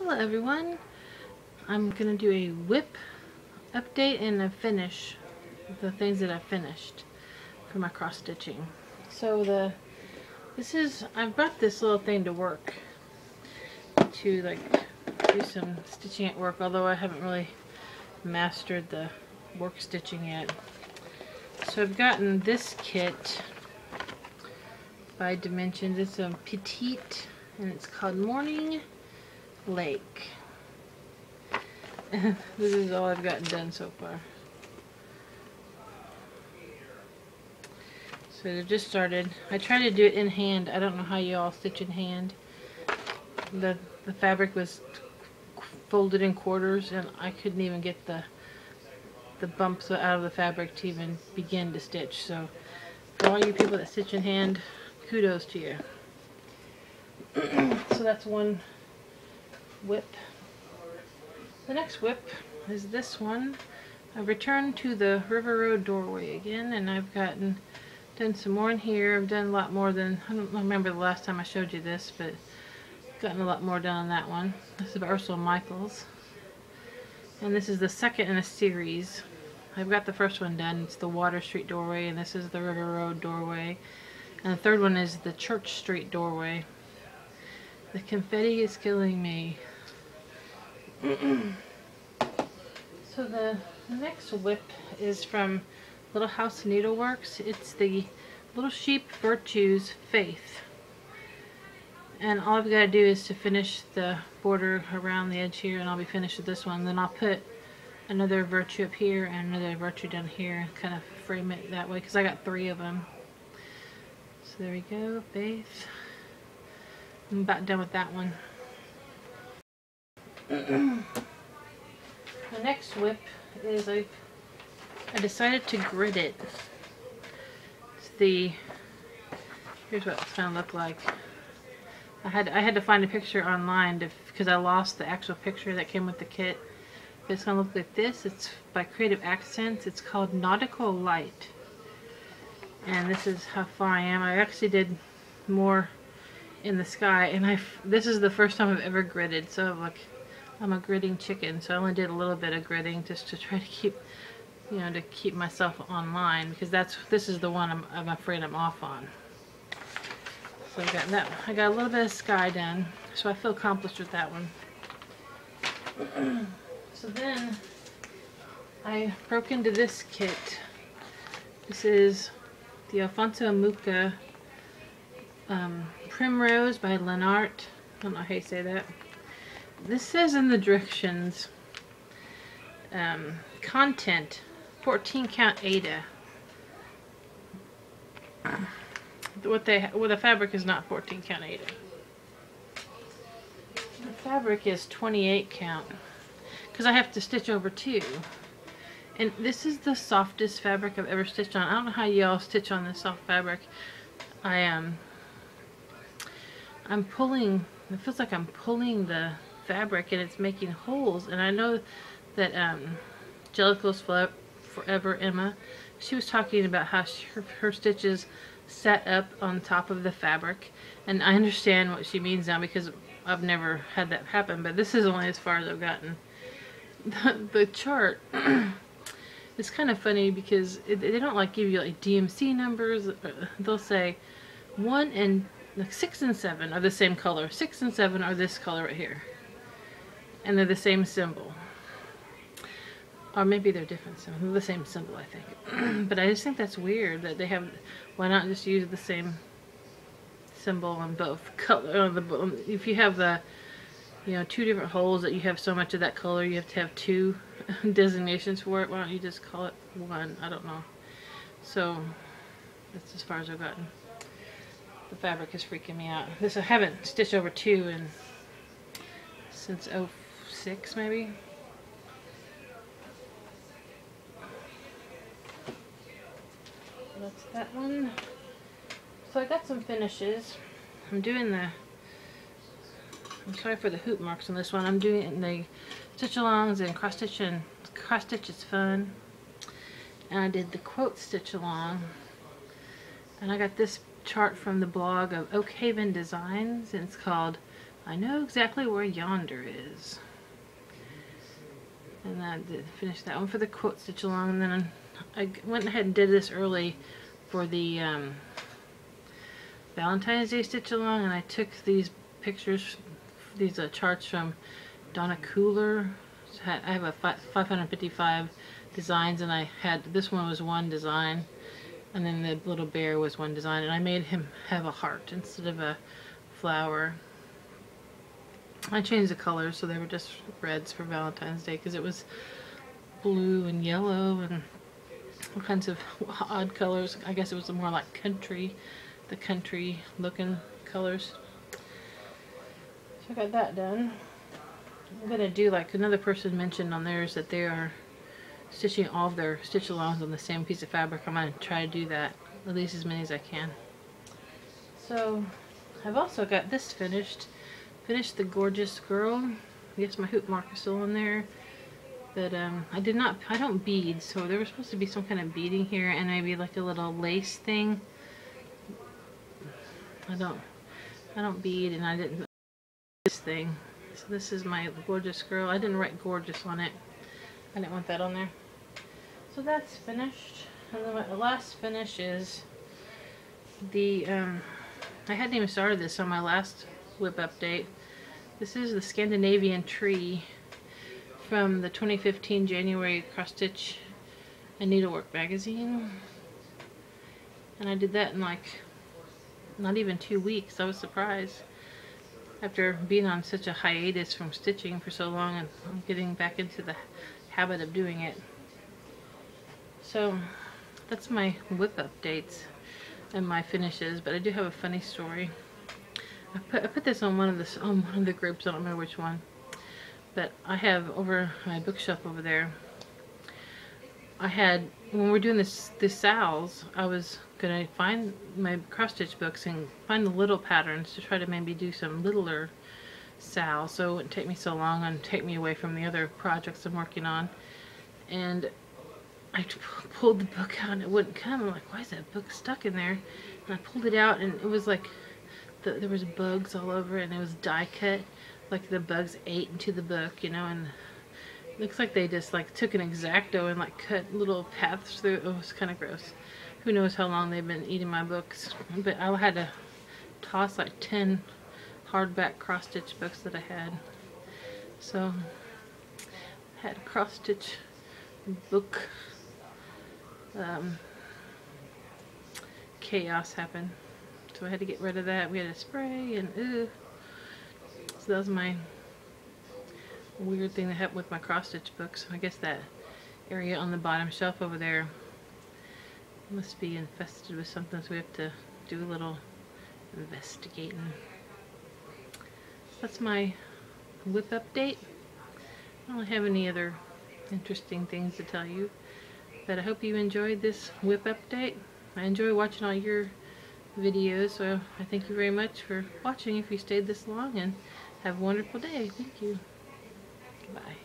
Hello everyone, I'm going to do a WIP update and a finish, the things that I finished for my cross stitching. So I brought this little thing to work to do some stitching at work, although I haven't really mastered the work stitching yet. So I've gotten this kit by Dimensions. It's a petite and it's called Morning Lake. This is all I've gotten done so far. So they've just started. I try to do it in hand. I don't know how you all stitch in hand. The fabric was folded in quarters and I couldn't even get the bumps out of the fabric to even begin to stitch. So for all you people that stitch in hand, kudos to you. So that's one WIP. The next WIP is this one. I've returned to the River Road doorway again, and I've done some more in here. I've done a lot more than, I don't remember the last time I showed you this, but gotten a lot more done on that one. This is by Ursula Michaels, and this is the second in a series. I've got the first one done. It's the Water Street doorway, and this is the River Road doorway, and the third one is the Church Street doorway. The confetti is killing me. So the next WIP is from Little House Needleworks. It's the Little Sheep Virtues Faith. And all I've got to do is to finish the border around the edge here, and I'll be finished with this one. Then I'll put another virtue up here and another virtue down here and kind of frame it that way because I got 3 of them. So there we go, Faith. I'm about done with that one. The next WIP is I decided to grid it. Here's what it's gonna look like. I had to find a picture online because I lost the actual picture that came with the kit. But it's gonna look like this. It's by Creative Accents. It's called Nautical Light. And this is how far I am. I actually did more in the sky, and this is the first time I've ever gridded, so I'm a gridding chicken, so I only did a little bit of gridding just to try to keep, to keep myself online, because this is the one I'm afraid I'm off on. So I got a little bit of sky done, so I feel accomplished with that one. So then I broke into this kit. This is the Alfonso Mucha Primrose by Lennart. I don't know how you say that. This says in the directions, content, 14 count Ada. The fabric is not 14 count Ada. The fabric is 28 count, because I have to stitch over 2. And this is the softest fabric I've ever stitched on. I don't know how y'all stitch on this soft fabric. I'm pulling, it feels like I'm pulling the fabric and it's making holes, and I know that Jellicles Forever Emma, she was talking about how her stitches set up on top of the fabric, and I understand what she means now because I've never had that happen, but this is only as far as I've gotten. The chart is kind of funny because they don't give you DMC numbers. They'll say 1 and 6 and 7 are the same color. 6 and 7 are this color right here. And they're the same symbol. Or maybe they're different symbols. They're the same symbol, I think. But I just think that's weird that they have. Why not just use the same symbol on both color? If you have 2 different holes that you have so much of that color, you have to have 2 designations for it. Why don't you just call it 1? I don't know. So that's as far as I've gotten. The fabric is freaking me out. I haven't stitched over 2 since 06 maybe. That's that one. So I got some finishes. I'm sorry for the hoop marks on this one. I'm doing the stitch alongs and cross stitch is fun. And I did the quote stitch along. And I got this chart from the blog of Oak Haven Designs, and it's called I know exactly where yonder is. And I did finish that one for the quote stitch along, and then I went ahead and did this early for the Valentine's Day stitch along, and I took these pictures, these charts from Donna Cooler. I have a 555 designs, and I had, this one was one design, and then the little bear was one design, and I made him have a heart instead of a flower. I changed the colors so they were just reds for Valentine's Day because it was blue and yellow and all kinds of odd colors. I guess it was more like country, the country looking colors. So I got that done. I'm gonna do, like another person mentioned on theirs, that they are stitching all of their stitch alongs on the same piece of fabric. I'm gonna try to do that, at least as many as I can. So I've also got this finished the Gorgeous Girl. I guess my hoop mark is still on there, but I don't bead, so there was supposed to be some kind of beading here and maybe like a little lace thing. I don't bead, and I didn't this thing. So this is my Gorgeous Girl. I didn't write gorgeous on it. I didn't want that on there. So that's finished. And then the last finish is the I hadn't even started this on my last WIP update. This is the Scandinavian Tree from the 2015 January Cross Stitch and Needlework magazine. And I did that in like not even 2 weeks. I was surprised. After being on such a hiatus from stitching for so long, and I'm getting back into the habit of doing it. So that's my WIP updates and my finishes, but I do have a funny story. I put this on one of the groups, I don't remember which one, but I have over my bookshelf over there, I had, when we're doing this sowls, I was gonna find my cross stitch books and find the little patterns to try to maybe do some littler sowls, so it wouldn't take me so long and take me away from the other projects I'm working on. And I pulled the book out and it wouldn't come. I'm like, why is that book stuck in there? And I pulled it out and it was like there was bugs all over it, and it was die cut, like the bugs ate into the book, you know, and it looks like they just like took an X-Acto and like cut little paths through it. It was kind of gross. Who knows how long they've been eating my books, but I had to toss like 10 hardback cross stitch books that I had. So I had a cross stitch book chaos happen. So I had to get rid of that. We had to spray and so that was my weird thing that happened with my cross stitch books. I guess that area on the bottom shelf over there must be infested with something, so we have to do a little investigating. That's my WIP update. I don't have any other interesting things to tell you, but I hope you enjoyed this WIP update. I enjoy watching all your videos, so I thank you very much for watching if you stayed this long, and have a wonderful day. Thank you. Bye.